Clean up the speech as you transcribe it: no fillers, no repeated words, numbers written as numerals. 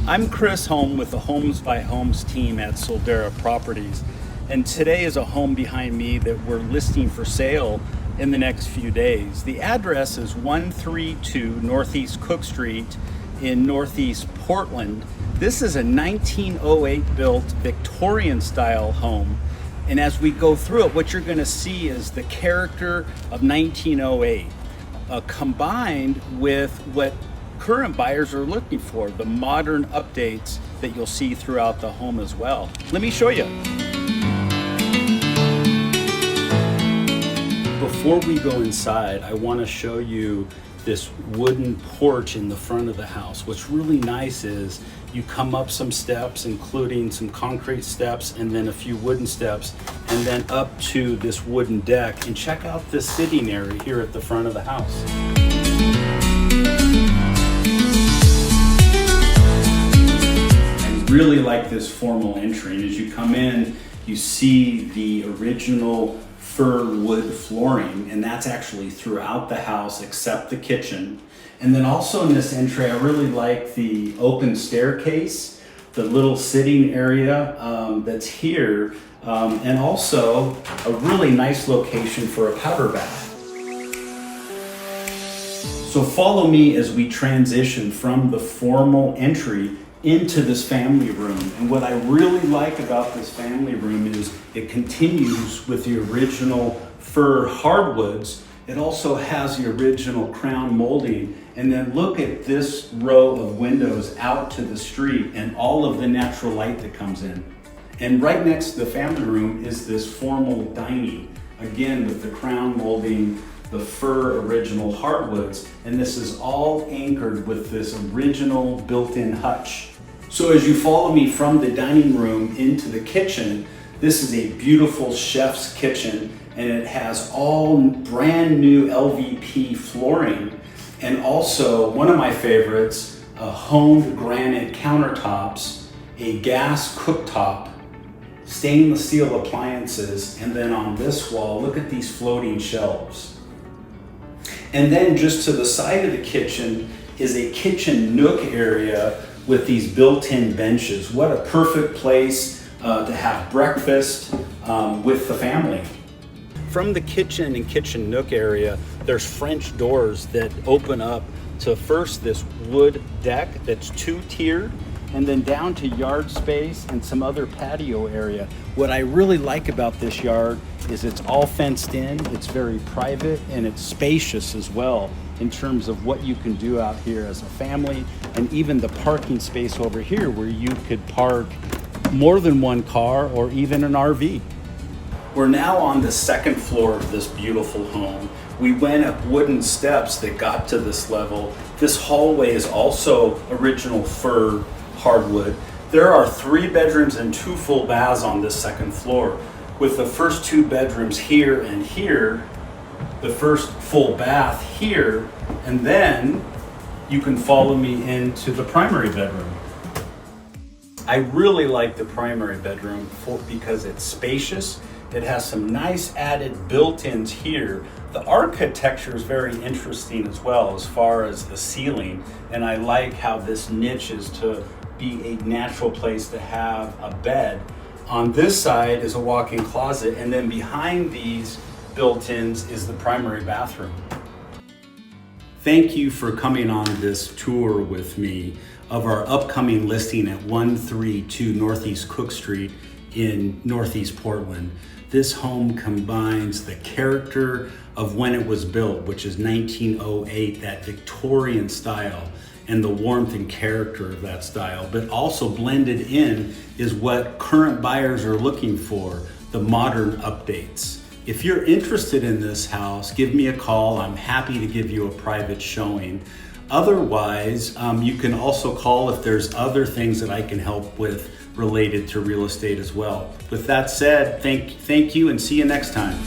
I'm Chris Holm with the Homes by Homes team at Soldera Properties, and today is a home behind me that we're listing for sale in the next few days. The address is 132 Northeast Cook Street in Northeast Portland. This is a 1908 built Victorian style home, and as we go through it, what you're going to see is the character of 1908 combined with what current buyers are looking for, the modern updates that you'll see throughout the home as well. Let me show you. Before we go inside, I want to show you this wooden porch in the front of the house. What's really nice is you come up some steps, including some concrete steps and then a few wooden steps, and then up to this wooden deck. And check out this sitting area here at the front of the house. Really like this formal entry, and as you come in you see the original fir wood flooring, and that's actually throughout the house except the kitchen. And then also in this entry I really like the open staircase, the little sitting area that's here, and also a really nice location for a powder bath. So follow me as we transition from the formal entry into this family room. And what I really like about this family room is it continues with the original fir hardwoods. It also has the original crown molding. And then look at this row of windows out to the street and all of the natural light that comes in. And right next to the family room is this formal dining, again with the crown molding, the fir original hardwoods, and this is all anchored with this original built-in hutch. So as you follow me from the dining room into the kitchen, this is a beautiful chef's kitchen, and it has all brand new LVP flooring, and also one of my favorites, honed granite countertops, a gas cooktop, stainless steel appliances, and then on this wall, look at these floating shelves. And then just to the side of the kitchen is a kitchen nook area with these built-in benches. What a perfect place to have breakfast with the family. From the kitchen and kitchen nook area, there's French doors that open up to first this wood deck that's two-tiered, and then down to yard space and some other patio area. What I really like about this yard is it's all fenced in, it's very private, and it's spacious as well in terms of what you can do out here as a family, and even the parking space over here where you could park more than one car or even an RV. We're now on the second floor of this beautiful home. We went up wooden steps that got to this level. This hallway is also original fir hardwood. There are 3 bedrooms and 2 full baths on this second floor, with the first 2 bedrooms here and here, the first full bath here, and then you can follow me into the primary bedroom. I really like the primary bedroom because it's spacious. It has some nice added built-ins here. The architecture is very interesting as well as far as the ceiling, and I like how this niche is to be a natural place to have a bed. On this side is a walk-in closet, and then behind these built-ins is the primary bathroom. Thank you for coming on this tour with me of our upcoming listing at 132 Northeast Cook Street in Northeast Portland. This home combines the character of when it was built, which is 1908, that Victorian style, and the warmth and character of that style, but also blended in is what current buyers are looking for, the modern updates. If you're interested in this house, give me a call. I'm happy to give you a private showing. Otherwise, you can also call if there's other things that I can help with related to real estate as well. With that said, thank you and see you next time.